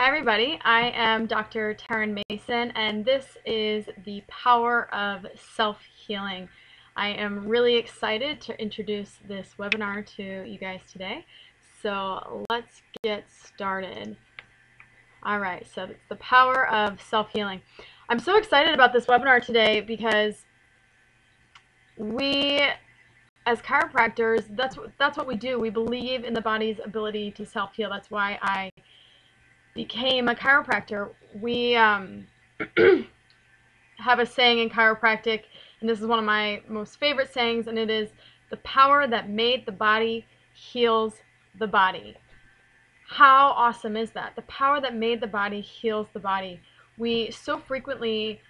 Hi everybody, I am Dr. Taryn Mason and this is the power of self-healing. I am really excited to introduce this webinar to you guys today. So let's get started. Alright, so it's the power of self-healing. I'm so excited about this webinar today because we as chiropractors, that's what we do. We believe in the body's ability to self-heal. That's why I became a chiropractor. We have a saying in chiropractic, and this is one of my most favorite sayings, and it is, the power that made the body heals the body. How awesome is that? The power that made the body heals the body. We so frequently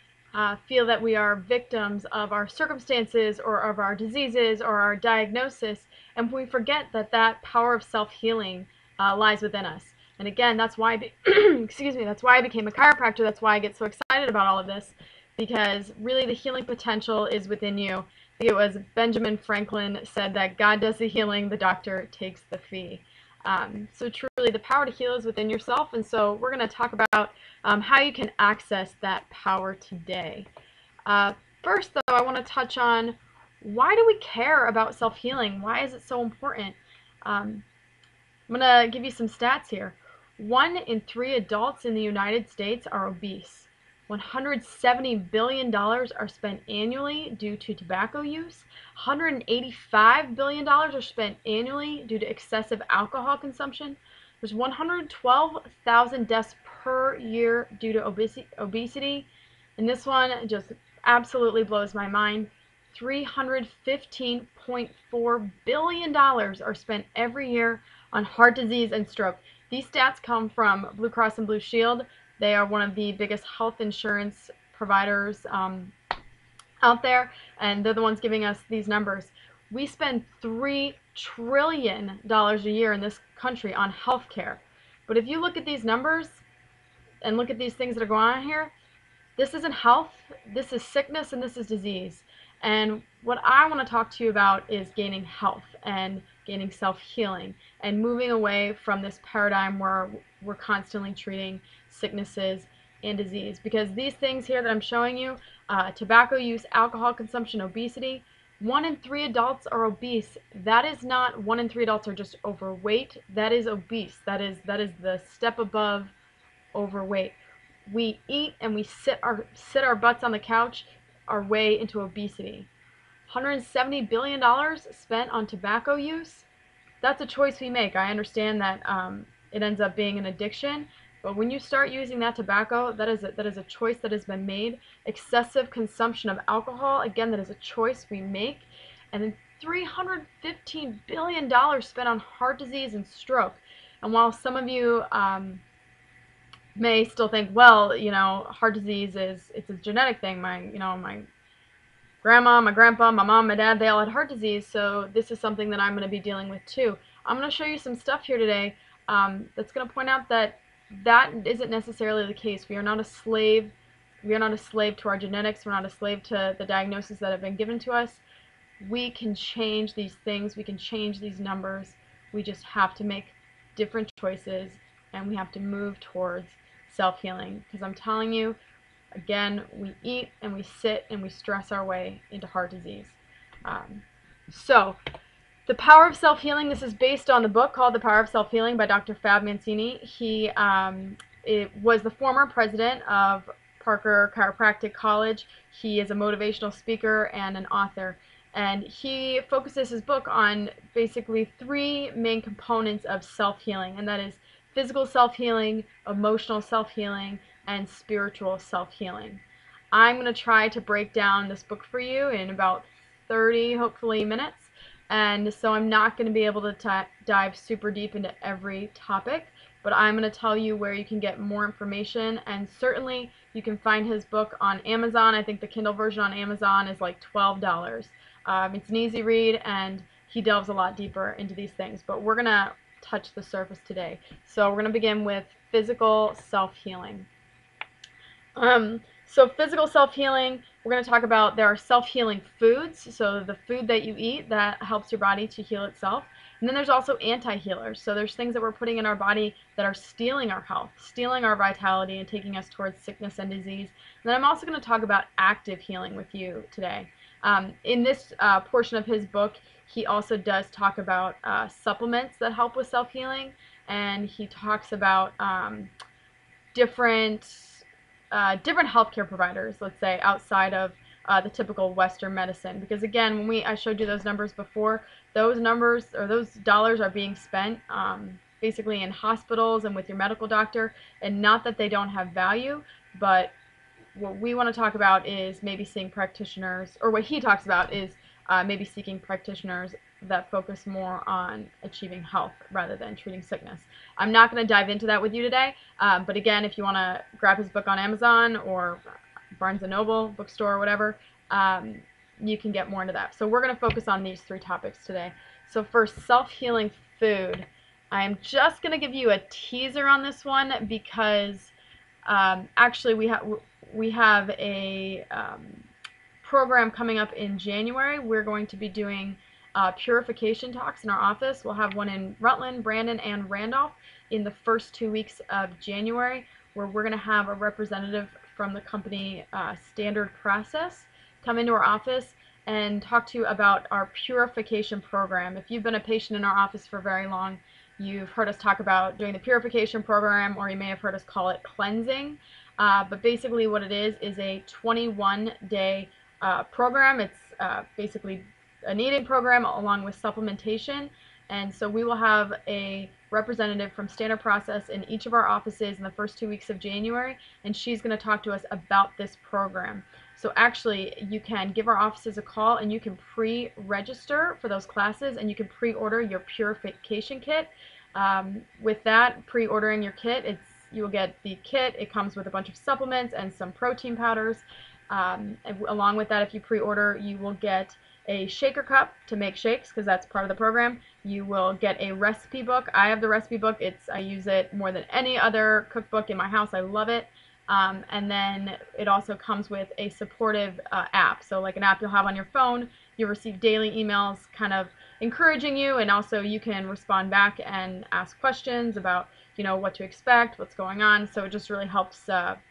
feel that we are victims of our circumstances or of our diseases or our diagnosis, and we forget that that power of self-healing lies within us. And again, that's why excuse me, that's why I became a chiropractor. That's why I get so excited about all of this, because really the healing potential is within you. I think it was Benjamin Franklin said that God does the healing, the doctor takes the fee. So truly the power to heal is within yourself, and so we're going to talk about how you can access that power today. First though, I want to touch on, why do we care about self-healing? Why is it so important? I'm going to give you some stats here. 1 in 3 adults in the United States are obese. $170 billion are spent annually due to tobacco use. $185 billion are spent annually due to excessive alcohol consumption. There's 112,000 deaths per year due to obesity. And this one just absolutely blows my mind. $315.4 billion are spent every year on heart disease and stroke. These stats come from Blue Cross and Blue Shield. They are one of the biggest health insurance providers out there, and they're the ones giving us these numbers. We spend $3 trillion a year in this country on health care. But if you look at these numbers and look at these things that are going on here, this isn't health, this is sickness, and this is disease. And what I want to talk to you about is gaining health and gaining self-healing and moving away from this paradigm where we're constantly treating sicknesses and disease. Because these things here that I'm showing you, tobacco use, alcohol consumption, obesity, 1 in 3 adults are obese. That is not 1 in 3 adults are just overweight. That is obese. That is the step above overweight. We eat and we sit our butts on the couch our way into obesity. $170 billion spent on tobacco use. That's a choice we make. I understand that it ends up being an addiction, but when you start using that tobacco, that is a choice that has been made. Excessive consumption of alcohol, again, that is a choice we make. And then $315 billion spent on heart disease and stroke. And while some of you may still think, well, you know, heart disease it's a genetic thing. My grandma, my grandpa, my mom, my dad, they all had heart disease, so this is something that I'm going to be dealing with too. I'm going to show you some stuff here today that's going to point out that that isn't necessarily the case. We are not a slave. We are not a slave to our genetics. We're not a slave to the diagnoses that have been given to us. We can change these things. We can change these numbers. We just have to make different choices, and we have to move towards self-healing. Because I'm telling you, again, we eat and we sit and we stress our way into heart disease. So, the power of self-healing, this is based on the book called The Power of Self-Healing by Dr. Fab Mancini. He was the former president of Parker Chiropractic College. He is a motivational speaker and an author. And he focuses his book on basically 3 main components of self-healing, and that is physical self-healing, emotional self-healing, and spiritual self-healing. I'm going to try to break down this book for you in about 30, hopefully, minutes. And so I'm not going to be able to dive super deep into every topic, but I'm going to tell you where you can get more information, and certainly you can find his book on Amazon. I think the Kindle version on Amazon is like $12. It's an easy read, and he delves a lot deeper into these things, but we're going to touch the surface today. So we're going to begin with physical self-healing. So physical self-healing, we're going to talk about, there are self-healing foods, so the food that you eat that helps your body to heal itself. And then there's also anti-healers. So there's things that we're putting in our body that are stealing our health, stealing our vitality, and taking us towards sickness and disease. And then I'm also going to talk about active healing with you today. In this portion of his book, he also does talk about supplements that help with self-healing, and he talks about different healthcare providers, let's say, outside of the typical Western medicine. Because again, when I showed you those numbers before, those numbers or those dollars are being spent basically in hospitals and with your medical doctor, and not that they don't have value, but what we want to talk about is maybe seeing practitioners, or what he talks about is maybe seeking practitioners that focus more on achieving health rather than treating sickness. I'm not going to dive into that with you today, but again, if you want to grab his book on Amazon or Barnes & Noble bookstore or whatever, you can get more into that. So we're going to focus on these 3 topics today. So first, self-healing food. I'm just going to give you a teaser on this one because actually we have a program coming up in January. We're going to be doing purification talks in our office. We'll have one in Rutland, Brandon, and Randolph in the first 2 weeks of January, where we're going to have a representative from the company Standard Process come into our office and talk to you about our purification program. If you've been a patient in our office for very long, you've heard us talk about doing the purification program, or you may have heard us call it cleansing. But basically what it is a 21-day program. It's basically an eating program along with supplementation. And so we will have a representative from Standard Process in each of our offices in the first 2 weeks of January, and she's going to talk to us about this program. So actually, you can give our offices a call and you can pre-register for those classes, and you can pre-order your purification kit. With that, pre-ordering your kit, you will get the kit. It comes with a bunch of supplements and some protein powders. Along with that, if you pre-order, you will get a shaker cup to make shakes, because that's part of the program. You will get a recipe book. I have the recipe book. I use it more than any other cookbook in my house. I love it. And then it also comes with a supportive app. So like an app you'll have on your phone. You receive daily emails kind of encouraging you, and also you can respond back and ask questions about what to expect, what's going on. So it just really helps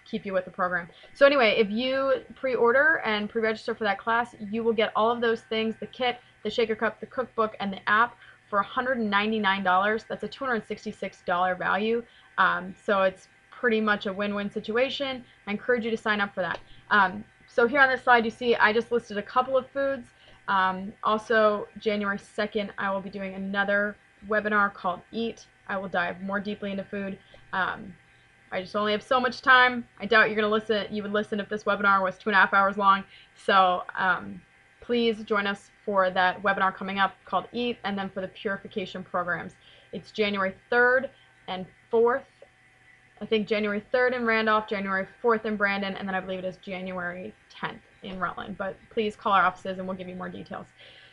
keep you with the program. So anyway, if you pre-order and pre-register for that class, you will get all of those things, the kit, the shaker cup, the cookbook, and the app for $199. That's a $266 value. So it's pretty much a win-win situation. I encourage you to sign up for that. So here on this slide, you see I just listed a couple of foods. Also, January 2nd, I will be doing another webinar called Eat. I will dive more deeply into food. I just only have so much time. I doubt you're going to listen. You would listen if this webinar was 2.5 hours long. So please join us for that webinar coming up called Eat, and then for the purification programs. It's January 3rd and 4th. I think January 3rd in Randolph, January 4th in Brandon, and then I believe it is January 10th in Rutland. But please call our offices and we'll give you more details.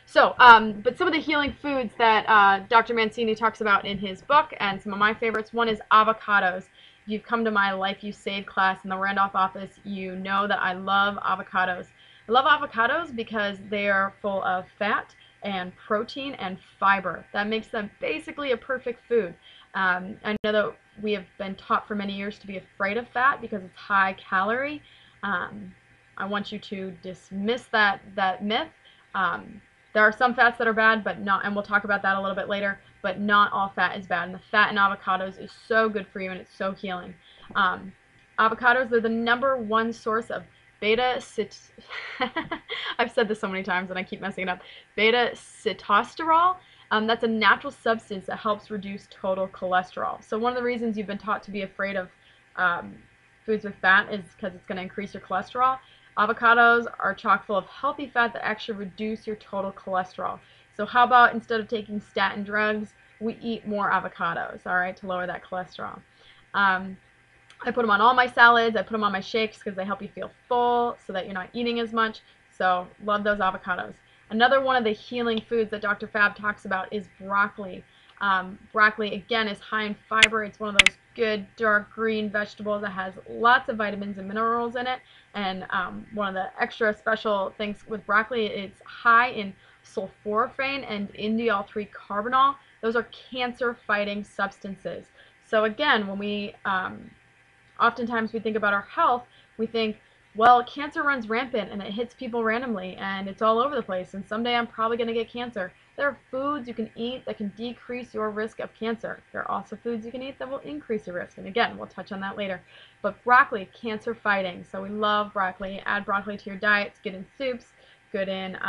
So, but some of the healing foods that Dr. Mancini talks about in his book, and some of my favorites, one is avocados. If you've come to my Life You Save class in the Randolph office, you know that I love avocados. I love avocados because they are full of fat and protein and fiber. That makes them basically a perfect food. I know that we have been taught for many years to be afraid of fat because it's high calorie. I want you to dismiss that myth. There are some fats that are bad, but not, and we'll talk about that a little bit later, but not all fat is bad. And the fat in avocados is so good for you, and it's so healing. Avocados are the #1 source of I've said this so many times and I keep messing it up. Beta-sitosterol. That's a natural substance that helps reduce total cholesterol. So one of the reasons you've been taught to be afraid of foods with fat is because it's going to increase your cholesterol. Avocados are chock full of healthy fat that actually reduce your total cholesterol. So how about instead of taking statin drugs, we eat more avocados, all right, to lower that cholesterol. I put them on all my salads. I put them on my shakes because they help you feel full so that you're not eating as much. So love those avocados. Another one of the healing foods that Dr. Fab talks about is broccoli. Broccoli, again, is high in fiber. It's one of those good dark green vegetables that has lots of vitamins and minerals in it. And one of the extra special things with broccoli, it's high in sulforaphane and indole-3 carbinol. Those are cancer-fighting substances. So again, when we oftentimes we think about our health, we think, well, cancer runs rampant and it hits people randomly and it's all over the place and someday I'm probably going to get cancer. There are foods you can eat that can decrease your risk of cancer. There are also foods you can eat that will increase your risk. And again, we'll touch on that later. But broccoli, cancer fighting. So we love broccoli. Add broccoli to your diet. It's good in soups, good in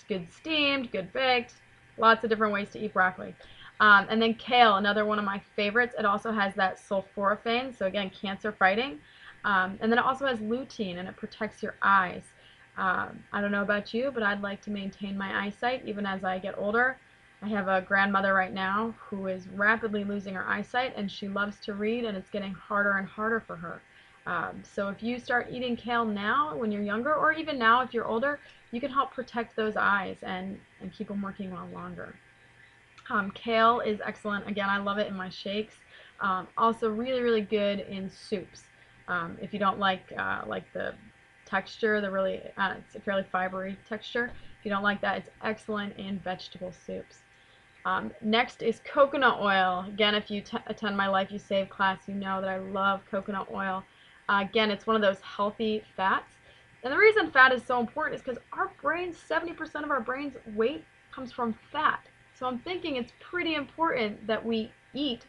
good steamed, good baked. Lots of different ways to eat broccoli. And then kale, another one of my favorites. It also has that sulforaphane, so again, cancer fighting. And then it also has lutein, and it protects your eyes. I don't know about you, but I'd like to maintain my eyesight even as I get older. I have a grandmother right now who is rapidly losing her eyesight, and she loves to read, and it's getting harder and harder for her. So if you start eating kale now when you're younger, or even now if you're older, you can help protect those eyes and keep them working a lot longer. Kale is excellent. Again, I love it in my shakes. Also really, really good in soups. If you don't like the texture, it's a fairly fibery texture. If you don't like that, it's excellent in vegetable soups. Next is coconut oil. Again, if you attend my Life You Save class, you know that I love coconut oil. Again, it's one of those healthy fats. And the reason fat is so important is because our brains, 70% of our brain's weight comes from fat. So I'm thinking it's pretty important that we eat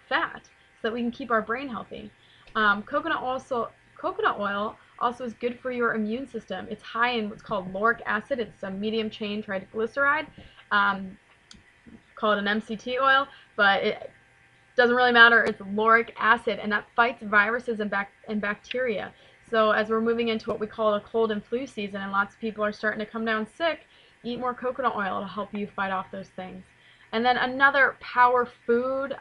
fat so that we can keep our brain healthy. Coconut oil also is good for your immune system. It's high in what's called lauric acid. It's a medium chain triglyceride. Call it an MCT oil, but it doesn't really matter. It's lauric acid, and that fights viruses and bacteria. So as we're moving into what we call a cold and flu season, and lots of people are starting to come down sick, eat more coconut oil to help you fight off those things. And then another power food,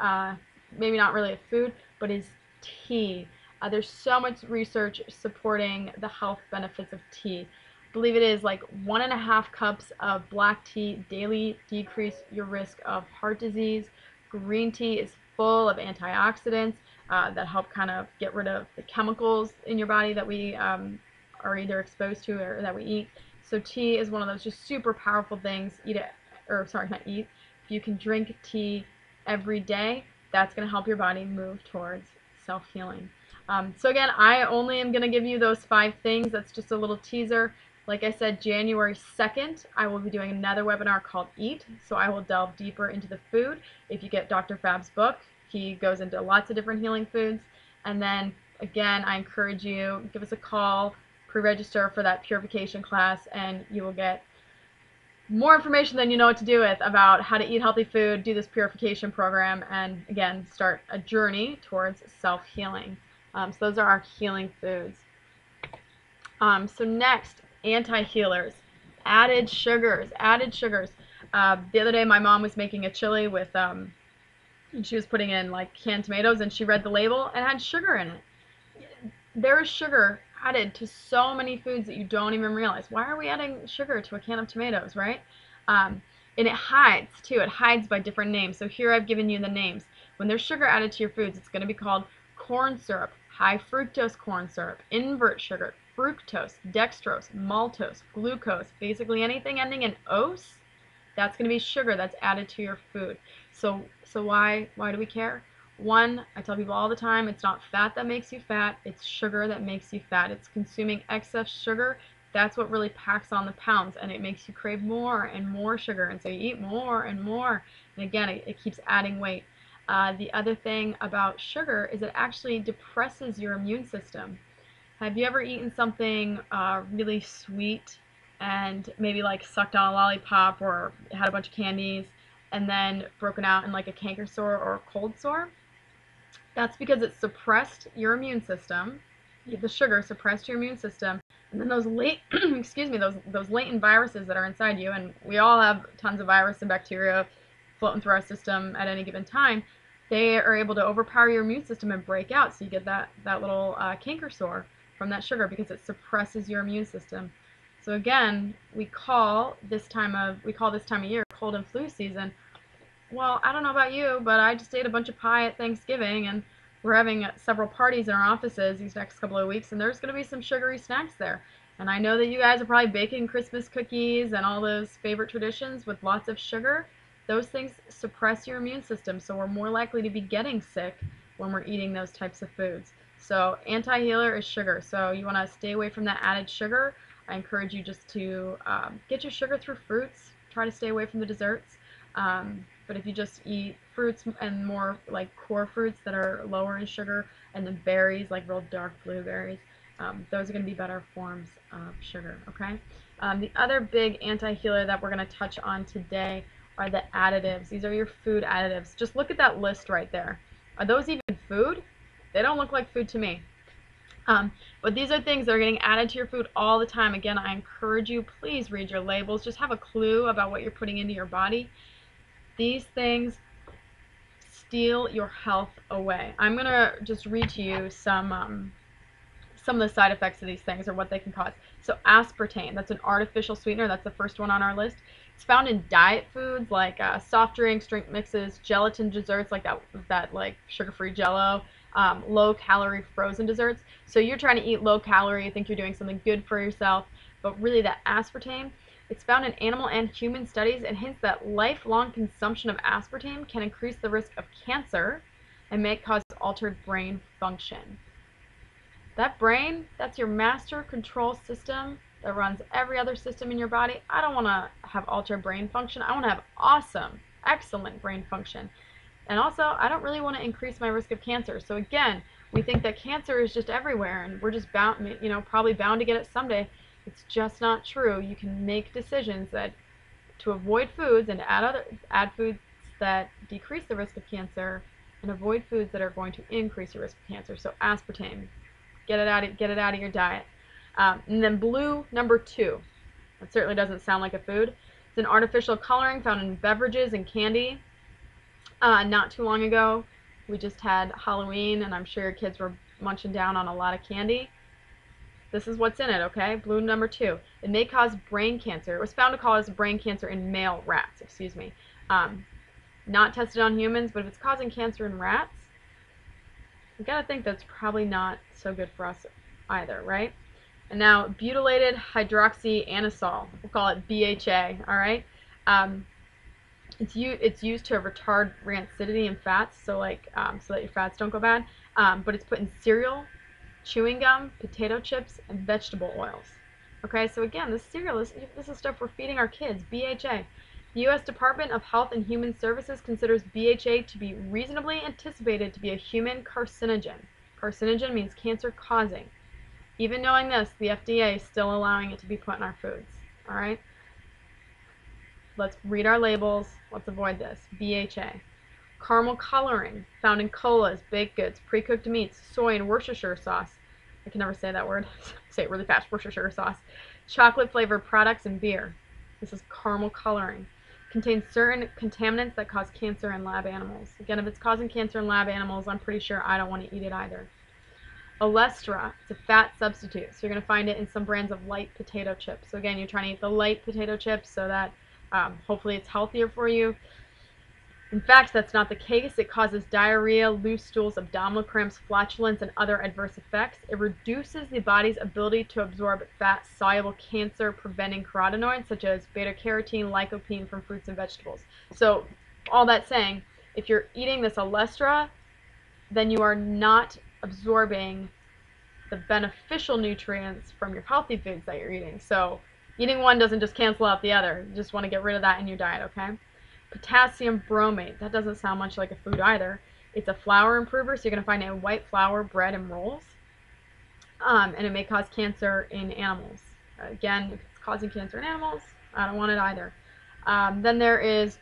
maybe not really a food, but is tea. There's so much research supporting the health benefits of tea. I believe it is like 1.5 cups of black tea daily decrease your risk of heart disease. Green tea is full of antioxidants that help kind of get rid of the chemicals in your body that we are either exposed to or that we eat. So tea is one of those just super powerful things. If you can drink tea every day, that's going to help your body move towards self-healing. So again, I only am going to give you those 5 things. That's just a little teaser. Like I said, January 2nd, I will be doing another webinar called Eat. So I will delve deeper into the food. If you get Dr. Fab's book, he goes into lots of different healing foods. And then, again, I encourage you, give us a call, pre-register for that purification class, and you will get more information than you know what to do with about how to eat healthy food, do this purification program, and again, start a journey towards self-healing. So those are our healing foods. So next, anti-healers, added sugars. The other day my mom was making a chili with, and she was putting in like canned tomatoes, and she read the label and had sugar in it. There is sugar added to so many foods that you don't even realize. Why are we adding sugar to a can of tomatoes, right? And it hides too. It hides by different names. So here I've given you the names. When there's sugar added to your foods, it's going to be called corn syrup, high fructose corn syrup, invert sugar, fructose, dextrose, maltose, glucose, basically anything ending in ose, that's going to be sugar that's added to your food. So why do we care? One, I tell people all the time, it's not fat that makes you fat, it's sugar that makes you fat. It's consuming excess sugar, that's what really packs on the pounds, and it makes you crave more and more sugar, and so you eat more and more, and again, it keeps adding weight. The other thing about sugar is it actually depresses your immune system. Have you ever eaten something really sweet and maybe like sucked on a lollipop or had a bunch of candies and then broken out in like a canker sore or a cold sore? That's because it suppressed your immune system. The sugar suppressed your immune system, and then those those latent viruses that are inside you, and we all have tons of virus and bacteria floating through our system at any given time, they are able to overpower your immune system and break out, so you get that little canker sore from that sugar because it suppresses your immune system. So again, we call this time of year cold and flu season. Well, I don't know about you, but I just ate a bunch of pie at Thanksgiving, and we're having several parties in our offices these next couple of weeks, and there's going to be some sugary snacks there. And I know that you guys are probably baking Christmas cookies and all those favorite traditions with lots of sugar. those things suppress your immune system, so we're more likely to be getting sick when we're eating those types of foods. So anti-healer is sugar, so you want to stay away from that added sugar. I encourage you just to get your sugar through fruits. Try to stay away from the desserts. But if you just eat fruits and more like core fruits that are lower in sugar, and then berries, like real dark blueberries, those are going to be better forms of sugar, okay? The other big anti-healer that we're going to touch on today are the additives. These are your food additives. Just look at that list right there. Are those even food? They don't look like food to me. But these are things that are getting added to your food all the time. Again, I encourage you, please read your labels. Just have a clue about what you're putting into your body. These things steal your health away. I'm going to just read to you some of the side effects of these things or what they can cause. So aspartame, that's an artificial sweetener. That's the first one on our list. It's found in diet foods like soft drinks, drink mixes, gelatin desserts like that like sugar-free Jello, low-calorie frozen desserts. So you're trying to eat low-calorie, you think you're doing something good for yourself, but really that aspartame, it's found in animal and human studies and hints that lifelong consumption of aspartame can increase the risk of cancer and may cause altered brain function. That brain, that's your master control system that runs every other system in your body. I don't want to have altered brain function. I want to have awesome, excellent brain function. And also, I don't really want to increase my risk of cancer. So again, we think that cancer is just everywhere and we're just bound, probably bound to get it someday. It's just not true. You can make decisions that to avoid foods and add foods that decrease the risk of cancer and avoid foods that are going to increase your risk of cancer. So aspartame. Get it out of your diet. And then blue, number 2. That certainly doesn't sound like a food. It's an artificial coloring found in beverages and candy. Not too long ago, we just had Halloween, and I'm sure your kids were munching down on a lot of candy. This is what's in it, okay? Blue, number 2. It may cause brain cancer. It was found to cause brain cancer in male rats, excuse me. Not tested on humans, but if it's causing cancer in rats, you gotta think that's probably not so good for us either, right? And now butylated hydroxyanisole, we'll call it BHA, all right? It's used to retard rancidity in fats, so so that your fats don't go bad. But it's put in cereal, chewing gum, potato chips, and vegetable oils. Okay, so again, this cereal, this is stuff we're feeding our kids. BHA. The U.S. Department of Health and Human Services considers BHA to be reasonably anticipated to be a human carcinogen. Carcinogen means cancer-causing. Even knowing this, the FDA is still allowing it to be put in our foods. All right? Let's read our labels. Let's avoid this. BHA. Caramel coloring, found in colas, baked goods, pre-cooked meats, soy and Worcestershire sauce. I can never say that word. Say it really fast. Worcestershire sauce. Chocolate-flavored products and beer. This is caramel coloring. Contains certain contaminants that cause cancer in lab animals. Again, if it's causing cancer in lab animals, I'm pretty sure I don't want to eat it either. Olestra, it's a fat substitute. So you're going to find it in some brands of light potato chips. So again, you're trying to eat the light potato chips so that hopefully it's healthier for you. In fact, that's not the case. It causes diarrhea, loose stools, abdominal cramps, flatulence, and other adverse effects. It reduces the body's ability to absorb fat-soluble cancer-preventing carotenoids such as beta-carotene, lycopene from fruits and vegetables. So all that saying, if you're eating this Olestra, then you are not absorbing the beneficial nutrients from your healthy foods that you're eating. So eating one doesn't just cancel out the other. You just want to get rid of that in your diet, okay? Potassium bromate. That doesn't sound much like a food either. It's a flour improver, so you're going to find it in white flour, bread, and rolls. And it may cause cancer in animals. Again, if it's causing cancer in animals, I don't want it either. Then there is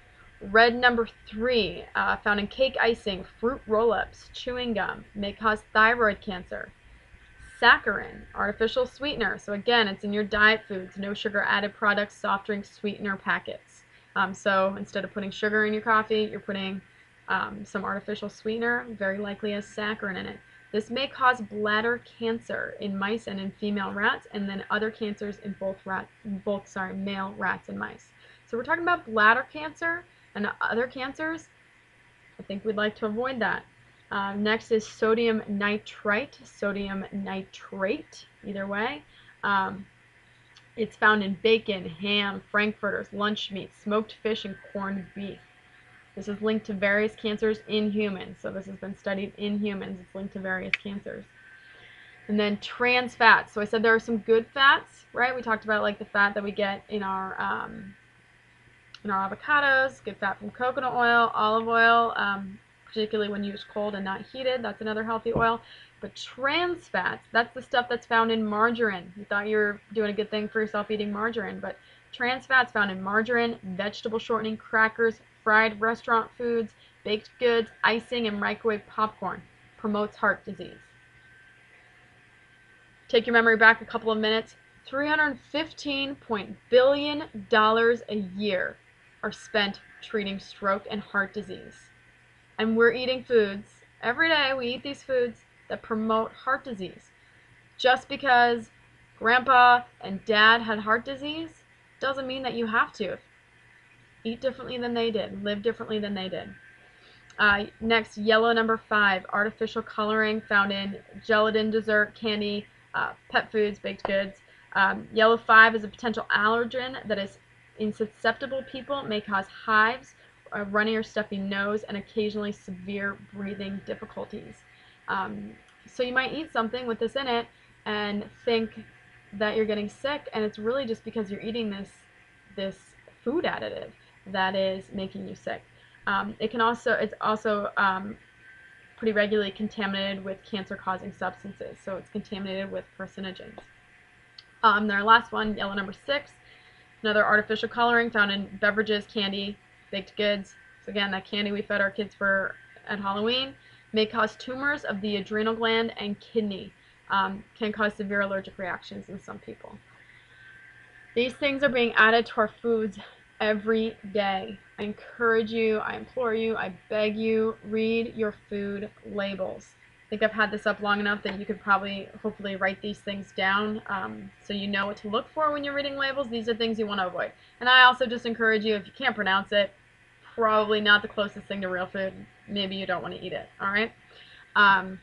red number 3, found in cake icing, fruit roll-ups, chewing gum. May cause thyroid cancer. Saccharin, artificial sweetener. So again, it's in your diet foods, no sugar added products, soft drink sweetener packets. So instead of putting sugar in your coffee, you're putting some artificial sweetener, very likely has saccharin in it. This may cause bladder cancer in mice and in female rats, and then other cancers in male rats and mice. So we're talking about bladder cancer and other cancers. I think we'd like to avoid that. Next is sodium nitrite, either way. It's found in bacon, ham, frankfurters, lunch meat, smoked fish, and corned beef. This is linked to various cancers in humans. So this has been studied in humans. It's linked to various cancers. And then trans fats. So I said there are some good fats, right? We talked about like the fat that we get in our avocados, good fat from coconut oil, olive oil, particularly when used cold and not heated. That's another healthy oil. But trans fats, that's the stuff that's found in margarine. You thought you were doing a good thing for yourself eating margarine, but trans fats found in margarine, vegetable shortening, crackers, fried restaurant foods, baked goods, icing, and microwave popcorn. Promotes heart disease. Take your memory back a couple of minutes. $315 billion a year are spent treating stroke and heart disease. And we're eating foods, every day we eat these foods that promote heart disease. Just because grandpa and dad had heart disease doesn't mean that you have to. Eat differently than they did, live differently than they did. Next, yellow number 5, artificial coloring found in gelatin, dessert, candy, pet foods, baked goods. Yellow 5 is a potential allergen that is in susceptible people, may cause hives, a runny or stuffy nose, and occasionally severe breathing difficulties. So you might eat something with this in it and think that you're getting sick, and it's really just because you're eating this food additive that is making you sick. It's also pretty regularly contaminated with cancer-causing substances, so it's contaminated with carcinogens. Our last one, yellow number 6, another artificial coloring found in beverages, candy, baked goods. So again, that candy we fed our kids for at Halloween may cause tumors of the adrenal gland and kidney. Can cause severe allergic reactions in some people. These things are being added to our foods every day. I encourage you, I implore you, I beg you, read your food labels. I think I've had this up long enough that you could probably, hopefully, write these things down so you know what to look for when you're reading labels. These are things you want to avoid. And I also just encourage you, if you can't pronounce it, probably not the closest thing to real food. Maybe you don't want to eat it, all right? And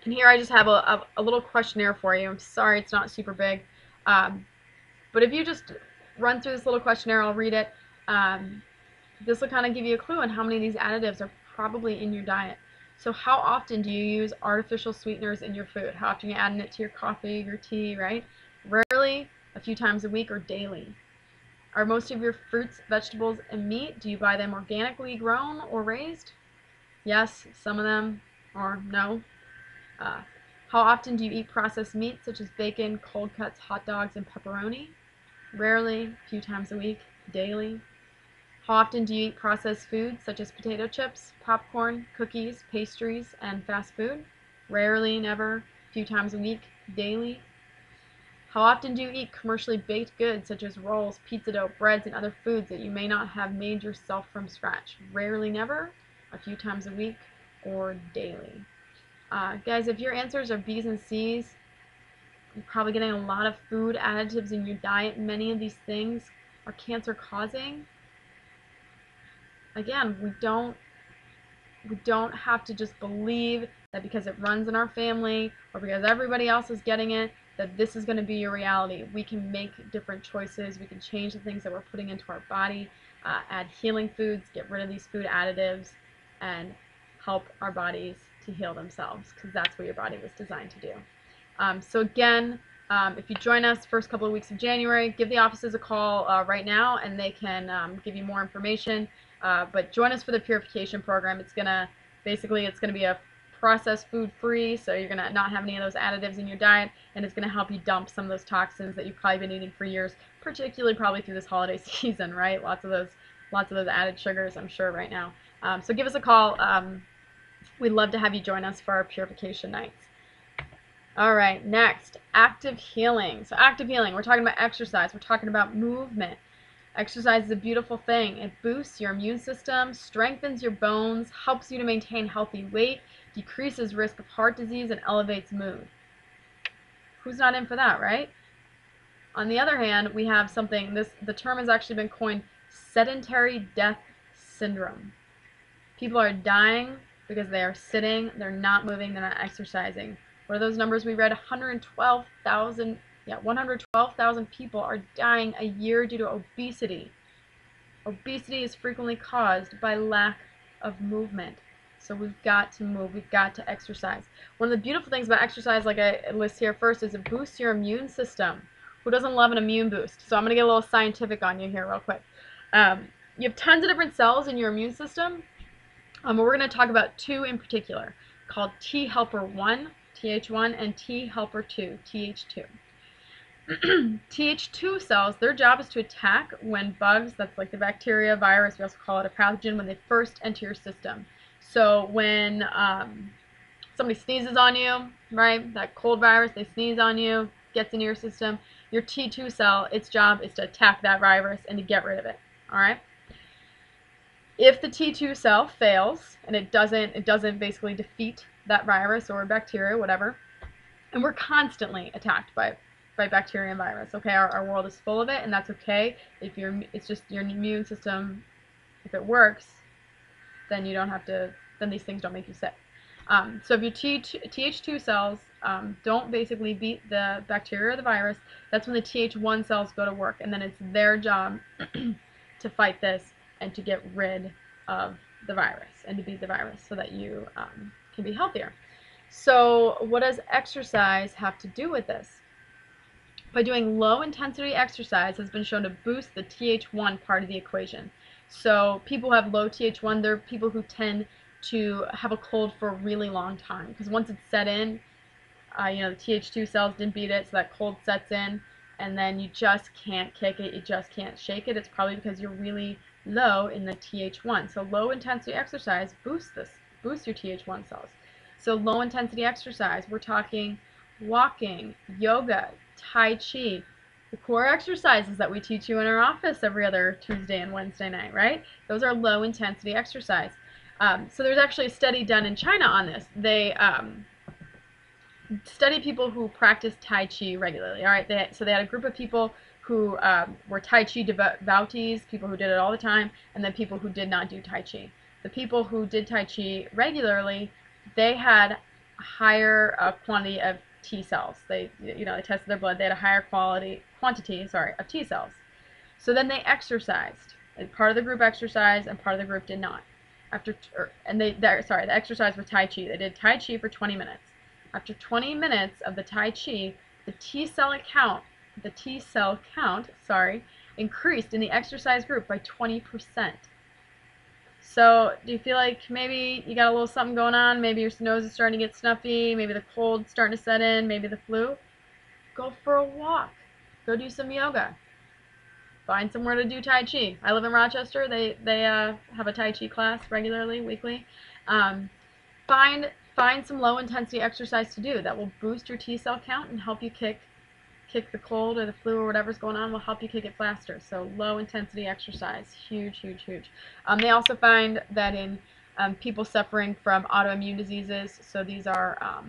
here I just have a little questionnaire for you. I'm sorry it's not super big. But if you just run through this little questionnaire, I'll read it. This will kind of give you a clue on how many of these additives are probably in your diet. So how often do you use artificial sweeteners in your food? How often are you adding it to your coffee, your tea, right? Rarely, a few times a week, or daily. Are most of your fruits, vegetables, and meat, do you buy them organically grown or raised? Yes, some of them, or no. How often do you eat processed meat, such as bacon, cold cuts, hot dogs, and pepperoni? Rarely, a few times a week, daily. How often do you eat processed foods, such as potato chips, popcorn, cookies, pastries, and fast food? Rarely, never, a few times a week, daily. How often do you eat commercially baked goods, such as rolls, pizza dough, breads, and other foods that you may not have made yourself from scratch? Rarely, never, a few times a week, or daily. Guys, if your answers are B's and C's, you're probably getting a lot of food additives in your diet. Many of these things are cancer causing. Again, we don't have to just believe that because it runs in our family or because everybody else is getting it, that this is going to be your reality. We can make different choices. We can change the things that we're putting into our body, add healing foods, get rid of these food additives, and help our bodies to heal themselves, because that's what your body was designed to do. So again, if you join us first couple of weeks of January, give the offices a call right now, and they can give you more information. But join us for the purification program. It's gonna be a processed food free, so you're gonna not have any of those additives in your diet, and it's gonna help you dump some of those toxins that you've probably been eating for years, particularly probably through this holiday season, right? Lots of those added sugars, I'm sure, right now. So give us a call. We'd love to have you join us for our purification nights. All right, next, active healing. So active healing, we're talking about exercise. We're talking about movement. Exercise is a beautiful thing. It boosts your immune system, strengthens your bones, helps you to maintain healthy weight, decreases risk of heart disease, and elevates mood. Who's not in for that, right? On the other hand, we have something, the term has actually been coined, sedentary death syndrome. People are dying because they are sitting, they're not moving, they're not exercising. What are those numbers we read? 112,000 people are dying a year due to obesity. Obesity is frequently caused by lack of movement. So we've got to move, we've got to exercise. One of the beautiful things about exercise, like I list here first, is it boosts your immune system. Who doesn't love an immune boost? So I'm going to get a little scientific on you here real quick. You have tons of different cells in your immune system. We're going to talk about two in particular, called T helper 1, Th1, and T helper 2, Th2. Th2 cells, their job is to attack when bugs, that's like the bacteria, virus, we also call it a pathogen, when they first enter your system. So when somebody sneezes on you, right, that cold virus, they sneeze on you, gets into your system, your T2 cell, its job is to attack that virus and to get rid of it, all right? If the T2 cell fails and it doesn't basically defeat that virus or bacteria, whatever, and we're constantly attacked by bacteria and virus. Okay, our world is full of it, and that's okay. If it's just your immune system. If it works, then you don't have to. Then these things don't make you sick. So if your Th2 cells don't basically beat the bacteria or the virus, that's when the Th1 cells go to work, and then it's their job to fight this and to get rid of the virus and to beat the virus so that you can be healthier. So what does exercise have to do with this? By doing low intensity exercise has been shown to boost the Th1 part of the equation. So people who have low Th1, they're people who tend to have a cold for a really long time, because once it's set in, the Th2 cells didn't beat it, so that cold sets in, and then you just can't kick it, you just can't shake it. It's probably because you're really low in the Th1. So low intensity exercise boosts your Th1 cells. So low intensity exercise, we're talking walking, yoga, Tai Chi, the core exercises that we teach you in our office every other Tuesday and Wednesday night, right? Those are low intensity exercise. So there's actually a study done in China on this. They studied people who practice Tai Chi regularly. All right, so they had a group of people who were Tai Chi devotees, people who did it all the time, and then people who did not do Tai Chi. The people who did Tai Chi regularly, they had a higher quantity of T cells. They tested their blood. They had a higher quantity of T cells. So then they exercised. And part of the group exercised, and part of the group did not. The exercise was Tai Chi. They did Tai Chi for 20 minutes. After 20 minutes of the Tai Chi, the T cell count, increased in the exercise group by 20%. So do you feel like maybe you got a little something going on? Maybe your nose is starting to get snuffy, maybe the cold's starting to set in, maybe the flu? Go for a walk. Go do some yoga. Find somewhere to do Tai Chi. I live in Rochester. They have a Tai Chi class regularly, weekly. Find some low intensity exercise to do that will boost your T cell count and help you kick the cold or the flu or whatever's going on, will help you kick it faster. So low intensity exercise, huge, huge, huge. They also find that in people suffering from autoimmune diseases, so these are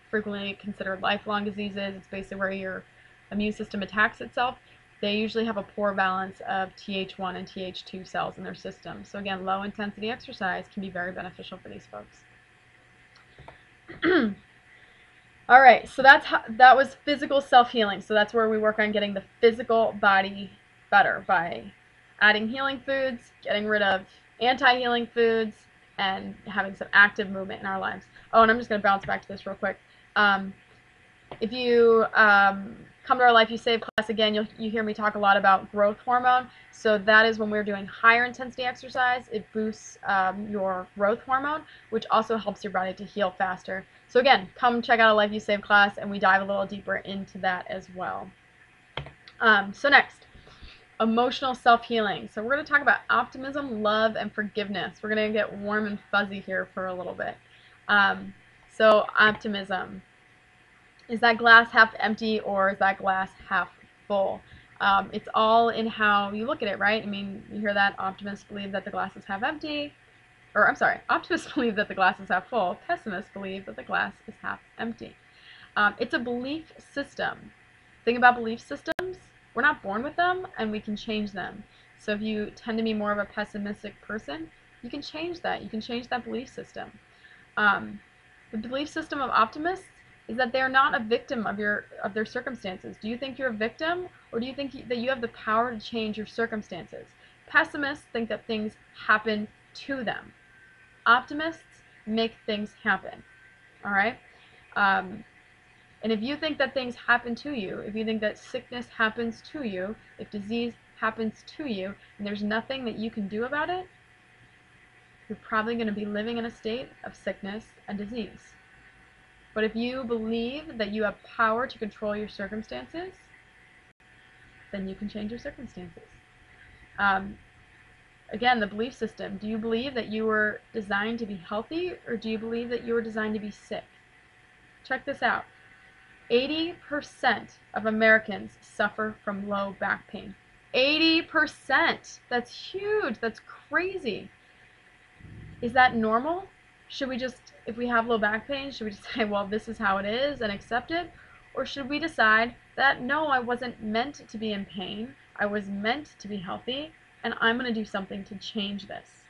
frequently considered lifelong diseases. It's basically where your immune system attacks itself. They usually have a poor balance of Th1 and Th2 cells in their system. So again, low intensity exercise can be very beneficial for these folks. All right, so that was physical self-healing. So that's where we work on getting the physical body better by adding healing foods, getting rid of anti-healing foods, and having some active movement in our lives. Oh, and I'm just going to bounce back to this real quick. If you come to our Life You Save class again, you hear me talk a lot about growth hormone. So that is when we're doing higher intensity exercise. It boosts your growth hormone, which also helps your body to heal faster. So again, come check out a Life You Save class, and we dive a little deeper into that as well. So next, emotional self-healing. So we're going to talk about optimism, love, and forgiveness. We're going to get warm and fuzzy here for a little bit. So optimism. Is that glass half empty, or is that glass half full? It's all in how you look at it, right? I mean, you hear that optimists believe that the glass is half empty, or I'm sorry, optimists believe that the glass is half full. Pessimists believe that the glass is half empty. It's a belief system. The thing about belief systems, we're not born with them, and we can change them. So if you tend to be more of a pessimistic person, you can change that. You can change that belief system. The belief system of optimists is that they're not a victim of their circumstances. Do you think you're a victim, or do you think that you have the power to change your circumstances? Pessimists think that things happen to them. Optimists make things happen. All right? And if you think that things happen to you, if you think that sickness happens to you, if disease happens to you, and there's nothing that you can do about it, you're probably going to be living in a state of sickness and disease. But if you believe that you have power to control your circumstances, then you can change your circumstances. Again, the belief system. Do you believe that you were designed to be healthy, or do you believe that you were designed to be sick? Check this out. 80% of Americans suffer from low back pain. 80%! That's huge. That's crazy. Is that normal? Should we just, if we have low back pain, should we just say, well, this is how it is and accept it? Or should we decide that, no, I wasn't meant to be in pain. I was meant to be healthy, and I'm going to do something to change this.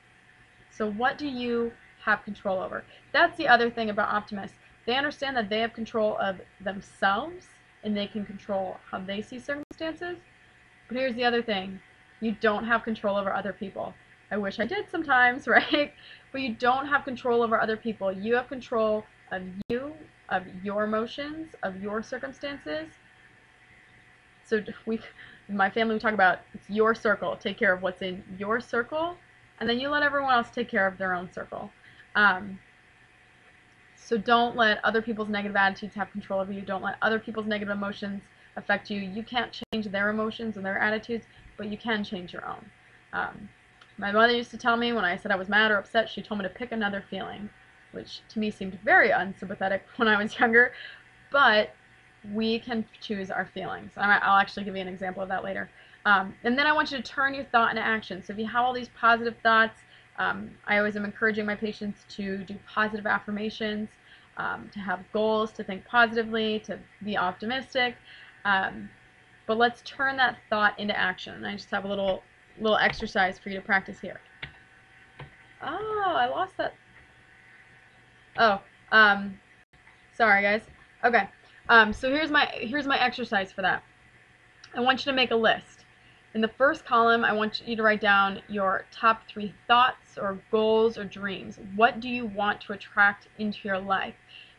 So what do you have control over? That's the other thing about optimists. They understand that they have control of themselves, and they can control how they see circumstances. But here's the other thing. You don't have control over other people. I wish I did sometimes, right? But you don't have control over other people. You have control of you, of your emotions, of your circumstances. So in my family, we talk about it's your circle. Take care of what's in your circle, and then you let everyone else take care of their own circle. So don't let other people's negative attitudes have control over you. Don't let other people's negative emotions affect you. You can't change their emotions and their attitudes, but you can change your own. My mother used to tell me when I said I was mad or upset, she told me to pick another feeling, which to me seemed very unsympathetic when I was younger, but we can choose our feelings. I'll actually give you an example of that later. And then I want you to turn your thought into action. So if you have all these positive thoughts, I always am encouraging my patients to do positive affirmations, to have goals, to think positively, to be optimistic. But let's turn that thought into action. And I just have a little exercise for you to practice here. Oh, I lost that. Oh, sorry guys. Okay. So here's my exercise for that. I want you to make a list. In the first column, I want you to write down your top 3 thoughts or goals or dreams. What do you want to attract into your life?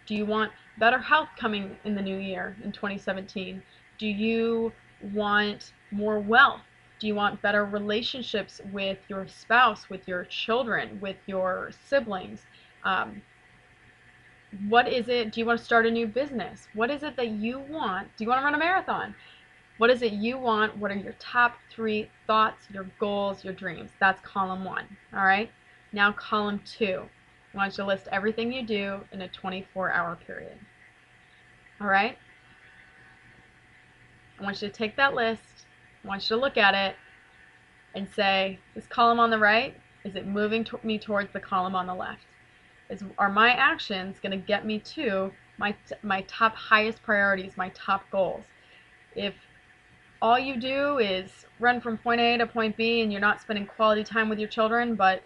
Do you want better health coming in the new year, in 2017? Do you want more wealth? Do you want better relationships with your spouse, with your children, with your siblings? What is it? Do you want to start a new business? What is it that you want? Do you want to run a marathon? What is it you want? What are your top 3 thoughts, your goals, your dreams? That's column 1. All right? Now column 2. I want you to list everything you do in a 24-hour period. All right? I want you to take that list. I want you to look at it and say, this column on the right, is it moving me towards the column on the left? Are my actions going to get me to my top highest priorities, my top goals? If all you do is run from point A to point B and you're not spending quality time with your children, but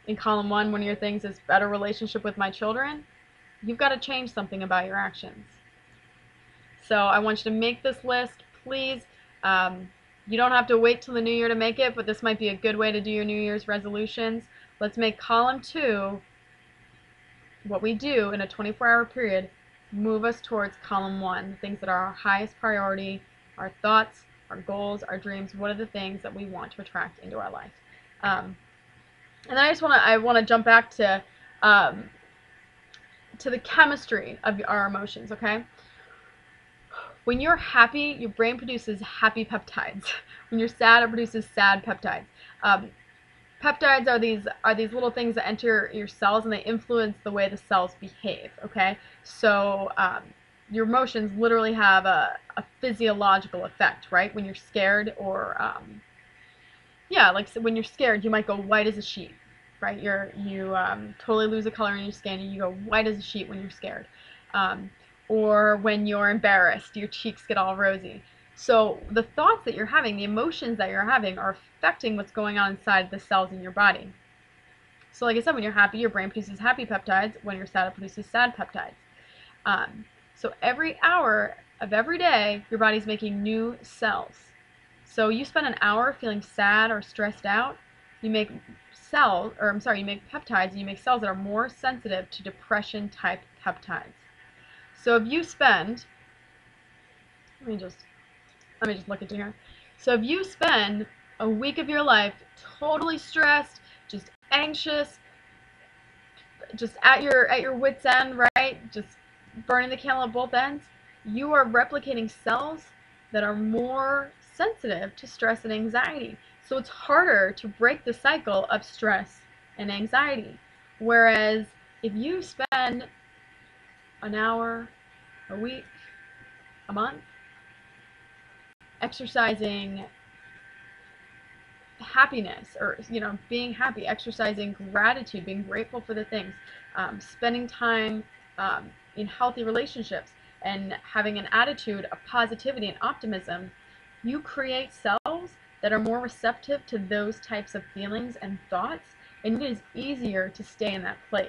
in column 1, one of your things is better relationship with my children, you've got to change something about your actions. So I want you to make this list, please. You don't have to wait till the new year to make it, but this might be a good way to do your New Year's resolutions. Let's make column 2, what we do in a 24-hour period, move us towards column 1, the things that are our highest priority, our thoughts, our goals, our dreams. What are the things that we want to attract into our life? And then I want to jump back to the chemistry of our emotions. Okay. When you're happy, your brain produces happy peptides. When you're sad, it produces sad peptides. Peptides are these little things that enter your cells, and they influence the way the cells behave. Okay, so your emotions literally have a physiological effect, right? When you're scared, or yeah, like so when you're scared, you might go white as a sheet, right? You totally lose the color in your skin, and you go white as a sheet when you're scared. Or when you're embarrassed, your cheeks get all rosy. So the thoughts that you're having, the emotions that you're having, are affecting what's going on inside the cells in your body. So like I said, when you're happy, your brain produces happy peptides. When you're sad, it produces sad peptides. So every hour of every day, your body's making new cells. So you spend an hour feeling sad or stressed out, you make you make peptides, and you make cells that are more sensitive to depression type peptides. So if you spend, let me just look at you here. So if you spend a week of your life totally stressed, just anxious, just at your wit's end, right? Just burning the candle at both ends, you are replicating cells that are more sensitive to stress and anxiety. So it's harder to break the cycle of stress and anxiety. Whereas if you spend an hour, a week, a month exercising happiness, or being happy, exercising gratitude, being grateful for the things, spending time in healthy relationships, and having an attitude of positivity and optimism, you create cells that are more receptive to those types of feelings and thoughts, and it is easier to stay in that place.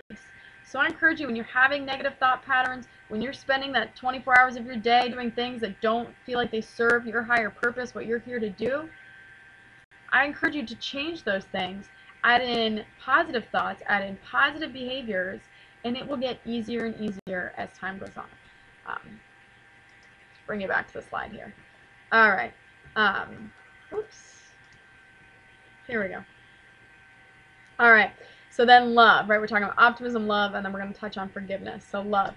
So I encourage you, when you're having negative thought patterns, when you're spending that 24 hours of your day doing things that don't feel like they serve your higher purpose, what you're here to do, I encourage you to change those things, add in positive thoughts, add in positive behaviors, and it will get easier and easier as time goes on. Let's bring you back to the slide here. All right. Oops. Here we go. All right. So then love, right? We're talking about optimism, love, and then we're going to touch on forgiveness. So love.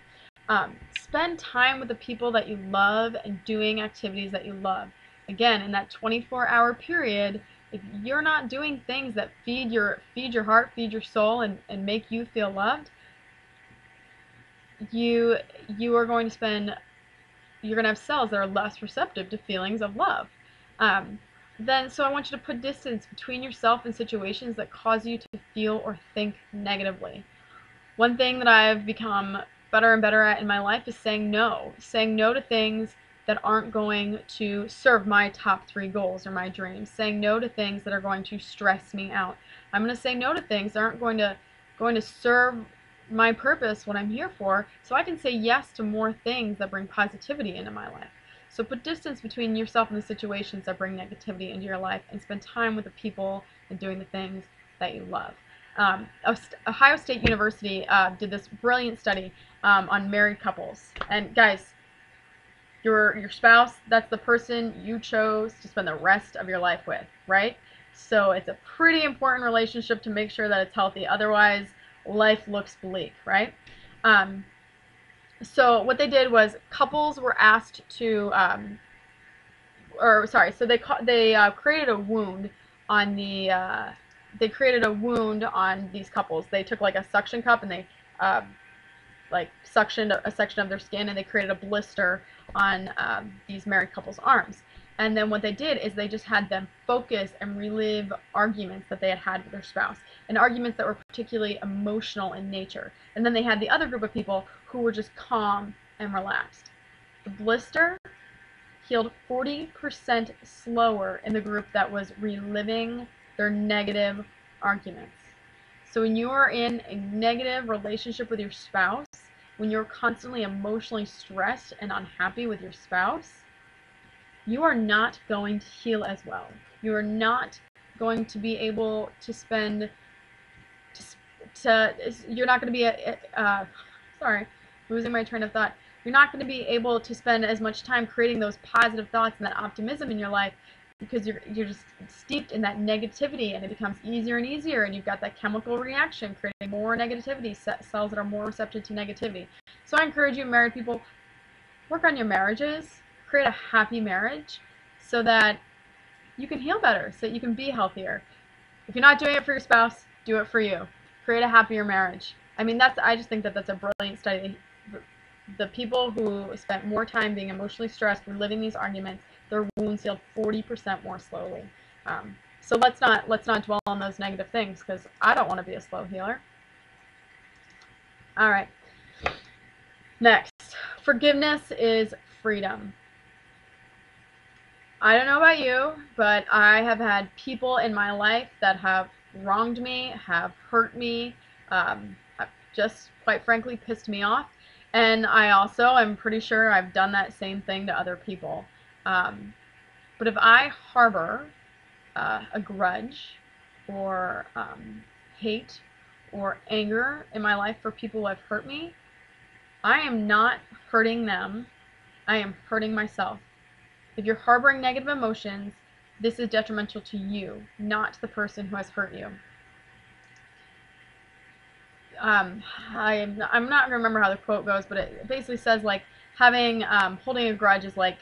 Spend time with the people that you love and doing activities that you love. Again, in that 24-hour period, if you're not doing things that feed your heart, feed your soul, and make you feel loved, you are going to have cells that are less receptive to feelings of love. So I want you to put distance between yourself and situations that cause you to feel or think negatively. One thing that I've become better and better at in my life is saying no to things that aren't going to serve my top 3 goals or my dreams, saying no to things that are going to stress me out. I'm going to say no to things that aren't going to serve my purpose, what I'm here for, so I can say yes to more things that bring positivity into my life. So put distance between yourself and the situations that bring negativity into your life, and spend time with the people and doing the things that you love. Ohio State University did this brilliant study on married couples. And guys, your spouse, that's the person you chose to spend the rest of your life with, right? So it's a pretty important relationship to make sure that it's healthy. Otherwise, life looks bleak, right? So what they did was couples were asked to, so they created a wound on these couples. They took like a suction cup and they suctioned a section of their skin, and they created a blister on these married couples' arms. And then what they did is they just had them focus and relive arguments that they had had with their spouse, and arguments that were particularly emotional in nature. And then they had the other group of people who were just calm and relaxed. The blister healed 40% slower in the group that was reliving their negative arguments. So when you are in a negative relationship with your spouse, when you're constantly emotionally stressed and unhappy with your spouse, you are not going to heal as well. You are not going to be able to spend, you're not going to be, sorry, losing my train of thought. You're not going to be able to spend as much time creating those positive thoughts and that optimism in your life, because you're just steeped in that negativity, and it becomes easier and easier, and you've got that chemical reaction creating more negativity, cells that are more receptive to negativity. So I encourage you, married people, work on your marriages, create a happy marriage so that you can heal better, so that you can be healthier. If you're not doing it for your spouse, do it for you. Create a happier marriage. I mean, I just think that that's a brilliant study. The people who spent more time being emotionally stressed, reliving these arguments, their wounds healed 40% more slowly. So let's not dwell on those negative things, because I don't want to be a slow healer. All right. Next, forgiveness is freedom. I don't know about you, but I have had people in my life that have wronged me, have hurt me, have just quite frankly pissed me off. And I also am pretty sure I've done that same thing to other people. But if I harbor a grudge or hate or anger in my life for people who have hurt me, I am not hurting them, I am hurting myself. If you're harboring negative emotions, this is detrimental to you, not the person who has hurt you. I'm not going to remember how the quote goes, but it basically says like holding a grudge is like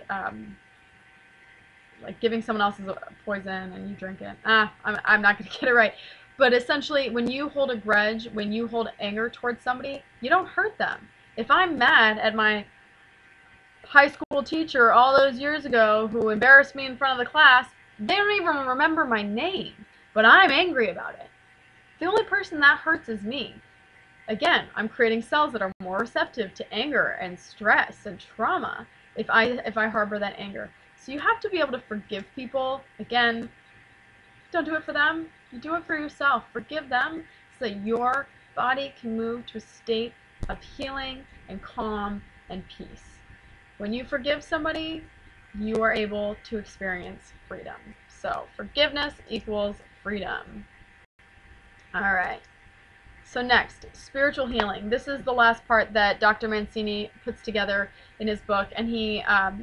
giving someone else's poison and you drink it. I'm not going to get it right. But essentially, when you hold a grudge, when you hold anger towards somebody, you don't hurt them. If I'm mad at my high school teacher all those years ago who embarrassed me in front of the class, they don't even remember my name, but I'm angry about it. The only person that hurts is me. Again, I'm creating cells that are more receptive to anger and stress and trauma if I harbor that anger. So you have to be able to forgive people. Again, don't do it for them. You do it for yourself. Forgive them so that your body can move to a state of healing and calm and peace. When you forgive somebody, you are able to experience freedom. So forgiveness equals freedom. All right. So next, spiritual healing. This is the last part that Dr. Mancini puts together in his book, and he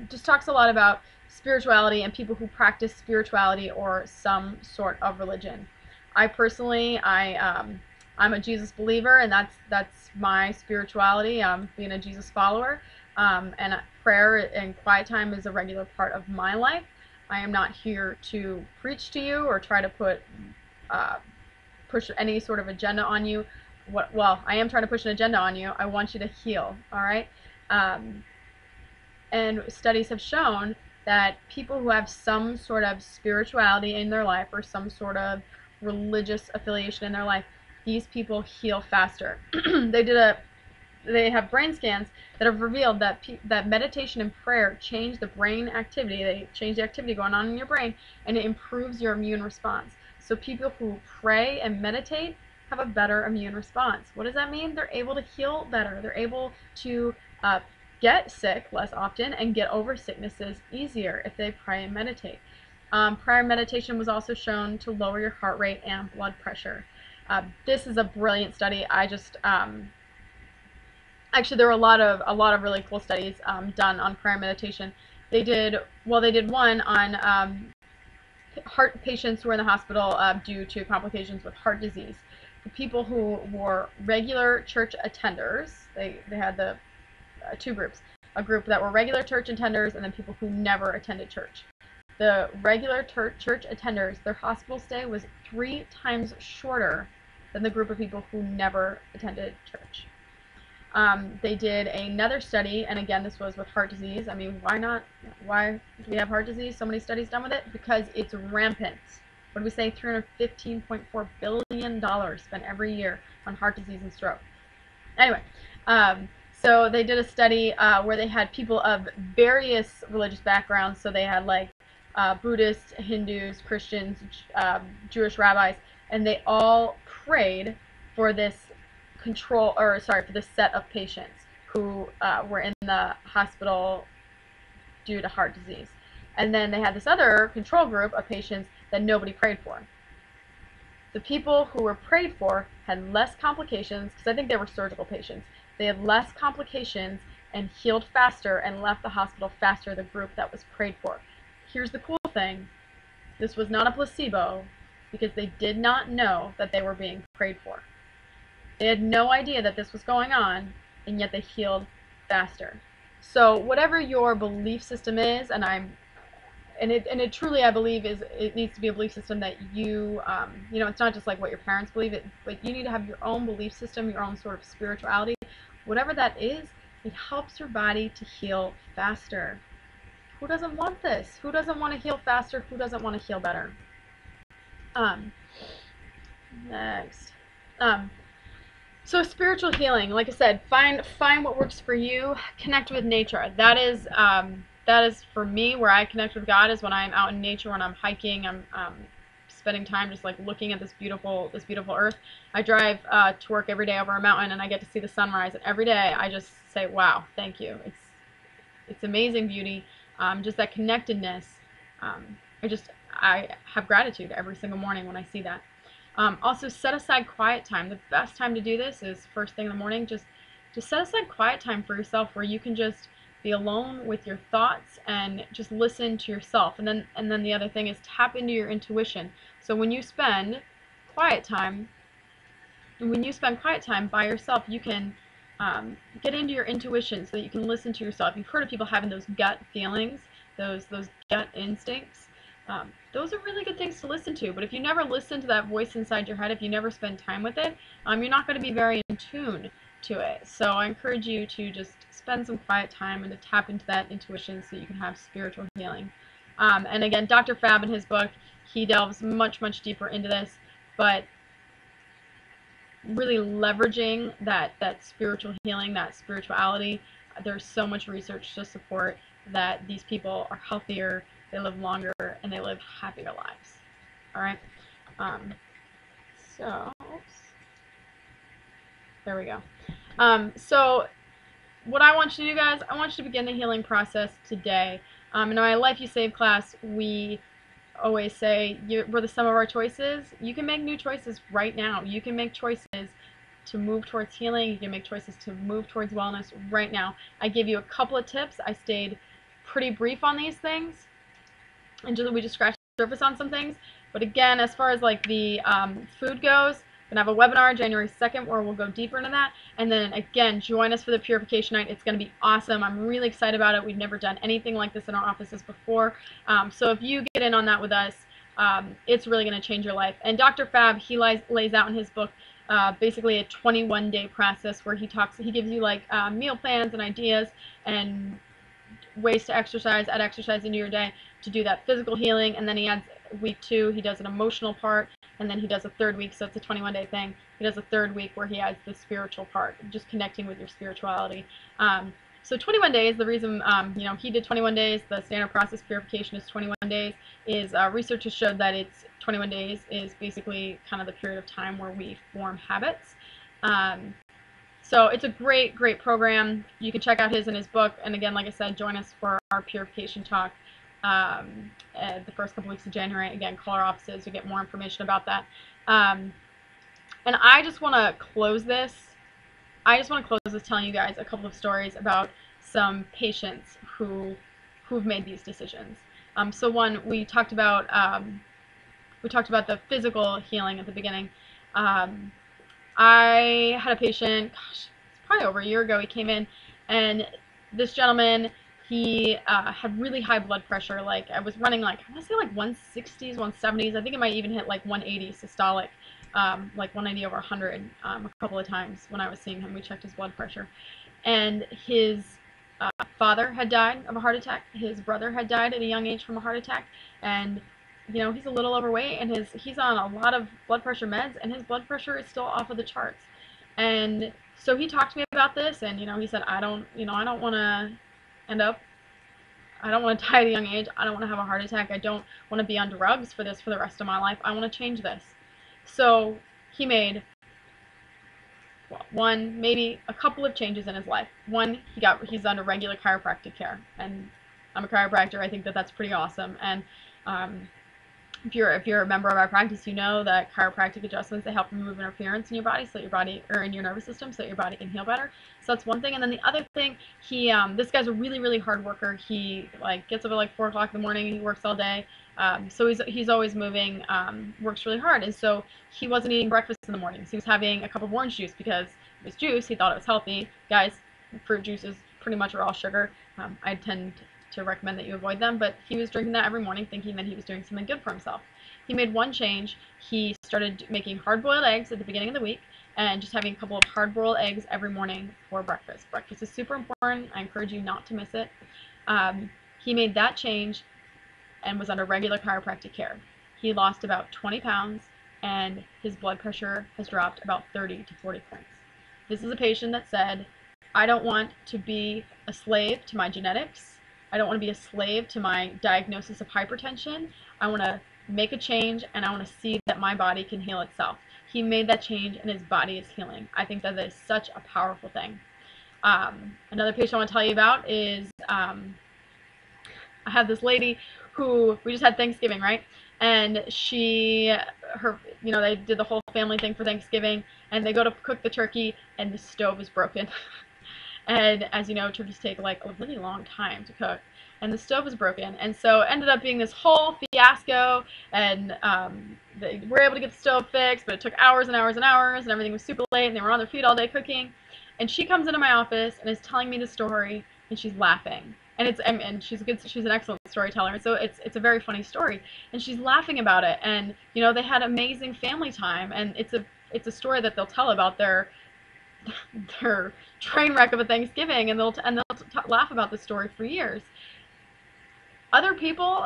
just talks a lot about spirituality and people who practice spirituality or some sort of religion. I personally, I'm a Jesus believer, and that's my spirituality, being a Jesus follower, and prayer and quiet time is a regular part of my life. I am not here to preach to you or try to push any sort of agenda on you. Well, I am trying to push an agenda on you. I want you to heal, all right? And studies have shown that people who have some sort of spirituality in their life or some sort of religious affiliation in their life, these people heal faster. They have brain scans that have revealed that that meditation and prayer change the brain activity. They change the activity going on in your brain, and it improves your immune response. So people who pray and meditate have a better immune response. What does that mean? They're able to heal better. They're able to get sick less often and get over sicknesses easier if they pray and meditate. Prayer and meditation was also shown to lower your heart rate and blood pressure. This is a brilliant study. Actually, there were a lot of really cool studies done on prayer and meditation. They did one on heart patients who were in the hospital due to complications with heart disease. The people who were regular church attenders, they had the two groups. A group that were regular church attenders and then people who never attended church. The regular church attenders, their hospital stay was 3 times shorter than the group of people who never attended church. They did another study, and again, this was with heart disease. I mean, why not? Why do we have heart disease? So many studies done with it? Because it's rampant. What do we say? $315.4 billion spent every year on heart disease and stroke. Anyway, so they did a study where they had people of various religious backgrounds. So they had like Buddhists, Hindus, Christians, Jewish rabbis, and they all prayed for this for this set of patients who were in the hospital due to heart disease. And then they had this other control group of patients that nobody prayed for. The people who were prayed for had less complications, because I think they were surgical patients. They had less complications and healed faster and left the hospital faster, the group that was prayed for. Here's the cool thing. This was not a placebo, because they did not know that they were being prayed for. They had no idea that this was going on, and yet they healed faster. So whatever your belief system is, and it truly, I believe, it needs to be a belief system that you know, it's not just like what your parents believe, but you need to have your own belief system, your own sort of spirituality. Whatever that is, it helps your body to heal faster. Who doesn't want this? Who doesn't want to heal faster? Who doesn't want to heal better? Next. So spiritual healing, like I said, find what works for you. Connect with nature. That is for me where I connect with God, is when I'm out in nature, when I'm hiking, I'm spending time just like looking at this beautiful earth. I drive to work every day over a mountain, and I get to see the sunrise, and every day I just say, wow, thank you. It's amazing beauty. Just that connectedness I have gratitude every single morning when I see that. Also, set aside quiet time. The best time to do this is first thing in the morning. Just set aside quiet time for yourself where you can just be alone with your thoughts and just listen to yourself. And then the other thing is tap into your intuition. So quiet time, when you spend quiet time by yourself, you can get into your intuition so that you can listen to yourself. You've heard of people having those gut feelings, those gut instincts. Those are really good things to listen to. But if you never listen to that voice inside your head, if you never spend time with it, you're not going to be very in tune to it. So I encourage you to just spend some quiet time and to tap into that intuition so you can have spiritual healing. And again, Dr. Fab in his book, he delves much, much deeper into this. But really leveraging that spiritual healing, that spirituality, there's so much research to support that these people are healthier, they live longer, and they live happier lives. All right. Oops. There we go. So what I want you to do, guys, I want you to begin the healing process today. In my Life You Save class, we always say we're the sum of our choices. You can make new choices right now. You can make choices to move towards healing. You can make choices to move towards wellness right now. I give you a couple of tips. I stayed pretty brief on these things, and we just scratched the surface on some things. But again, as far as like the food goes, we're going to have a webinar January 2nd where we'll go deeper into that. And then again, join us for the Purification Night. It's going to be awesome. I'm really excited about it. We've never done anything like this in our offices before. So if you get in on that with us, it's really going to change your life. And Dr. Fab, he lays out in his book basically a 21-day process where he gives you like meal plans and ideas and ways to exercise, add exercise into your day to do that physical healing. And then he adds week 2, he does an emotional part, and then he does a third week, so it's a 21-day thing. He does a third week where he adds the spiritual part, just connecting with your spirituality. So 21 days, the reason he did 21 days, the standard process purification is 21 days, is research has showed that it's 21 days is basically kind of the period of time where we form habits. So it's a great, great program. You can check out his in his book. And again, like I said, join us for our purification talk the first couple weeks of January. Again, call our offices to get more information about that. And I just want to close this. Telling you guys a couple of stories about some patients who've made these decisions. So one, we talked about the physical healing at the beginning. I had a patient, gosh, it's probably over a year ago. He came in, and this gentleman, he had really high blood pressure. Like I was running like, I want to say like 160s, 170s. I think it might even hit like 180 systolic, like 190 over 100 a couple of times when I was seeing him. We checked his blood pressure. And his father had died of a heart attack. His brother had died at a young age from a heart attack. And he's a little overweight, and he's on a lot of blood pressure meds, and his blood pressure is still off of the charts. And so he talked to me about this, and he said, I don't want to die at a young age. I don't want to have a heart attack. I don't want to be on drugs for this for the rest of my life. I want to change this. So he made maybe a couple of changes in his life. One, he's under regular chiropractic care, and I'm a chiropractor. I think that's pretty awesome. And if you're a member of our practice, you know that chiropractic adjustments, they help remove interference in your body, so that your body, or in your nervous system, so that your body can heal better. So that's one thing. And then the other thing, this guy's a really, really hard worker. He gets up at like 4 o'clock in the morning. He works all day. So he's always moving, works really hard. And so he wasn't eating breakfast in the mornings. He was having a cup of orange juice because it was juice. He thought it was healthy. Guys, fruit juices pretty much are all sugar. I tend to recommend that you avoid them, but he was drinking that every morning thinking that he was doing something good for himself. He made one change. He started making hard-boiled eggs at the beginning of the week and just having a couple of hard-boiled eggs every morning for breakfast. Breakfast is super important. I encourage you not to miss it. He made that change and was under regular chiropractic care. He lost about 20 pounds, and his blood pressure has dropped about 30 to 40 points. This is a patient that said, I don't want to be a slave to my genetics. I don't want to be a slave to my diagnosis of hypertension. I want to make a change, and I want to see that my body can heal itself. He made that change, and his body is healing. I think that is such a powerful thing. Another patient I want to tell you about is I have this lady who we just had Thanksgiving, right? And they did the whole family thing for Thanksgiving, and they go to cook the turkey, and the stove is broken. And as you know, turkeys take like a really long time to cook, and the stove was broken, and so it ended up being this whole fiasco. And they were able to get the stove fixed, but it took hours and hours and hours, and everything was super late, and they were on their feet all day cooking. And she comes into my office and is telling me the story, and she's laughing. And she's an excellent storyteller, and so it's a very funny story, and she's laughing about it. And they had amazing family time, and it's a story that they'll tell about their train wreck of a Thanksgiving, and they'll laugh about the story for years. Other people,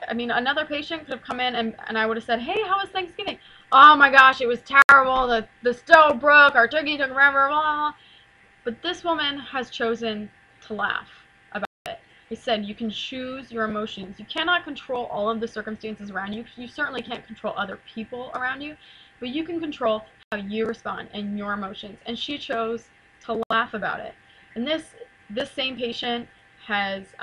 another patient could have come in, and I would have said, "Hey, how was Thanksgiving?" "Oh my gosh, it was terrible. The stove broke. Our turkey took forever." Blah, blah. But this woman has chosen to laugh about it. I said you can choose your emotions. You cannot control all of the circumstances around you. You certainly can't control other people around you, but you can control how you respond and your emotions. And she chose to laugh about it. And this same patient has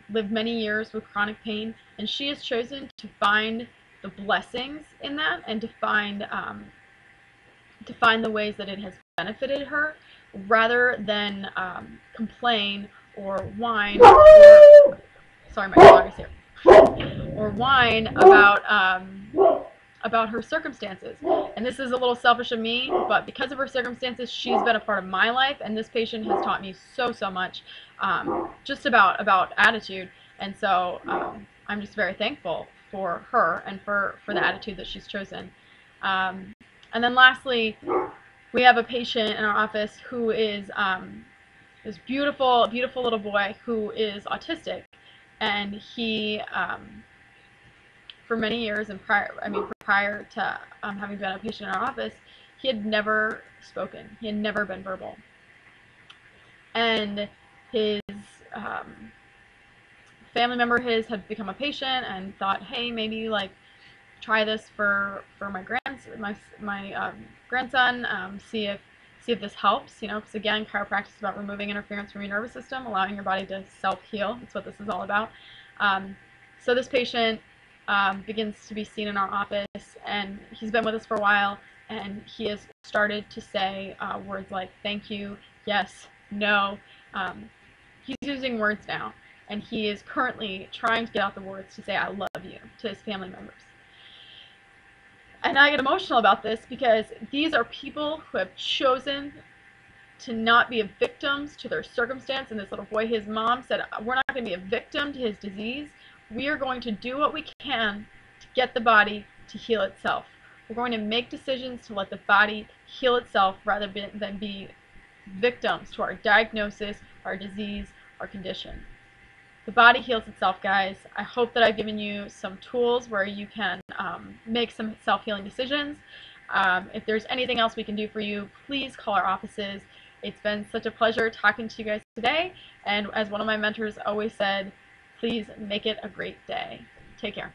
lived many years with chronic pain, and she has chosen to find the blessings in that, and to find the ways that it has benefited her, rather than complain or whine. Sorry, my dog is here. Or whine about her circumstances. And this is a little selfish of me, but because of her circumstances, she's been a part of my life, and this patient has taught me so much, just about attitude. And so I'm just very thankful for her and for the attitude that she's chosen. And then lastly, we have a patient in our office who is this beautiful little boy who is autistic, and he for many years, and prior to having been a patient in our office, he had never spoken. He had never been verbal. And his family member had become a patient and thought, hey, maybe like try this for my grandson, see if this helps, because again, chiropractic is about removing interference from your nervous system, allowing your body to self-heal. That's what this is all about. So this patient begins to be seen in our office, and he's been with us for a while, and he has started to say words like thank you, yes, no. He's using words now, and he is currently trying to get out the words to say I love you to his family members. And I get emotional about this because these are people who have chosen to not be victims to their circumstance. And this little boy, his mom said, we're not going to be a victim to his disease. We are going to do what we can to get the body to heal itself. We're going to make decisions to let the body heal itself rather than be victims to our diagnosis, our disease, our condition. The body heals itself, guys. I hope that I've given you some tools where you can make some self-healing decisions. If there's anything else we can do for you, please call our offices. It's been such a pleasure talking to you guys today. And as one of my mentors always said, please make it a great day. Take care.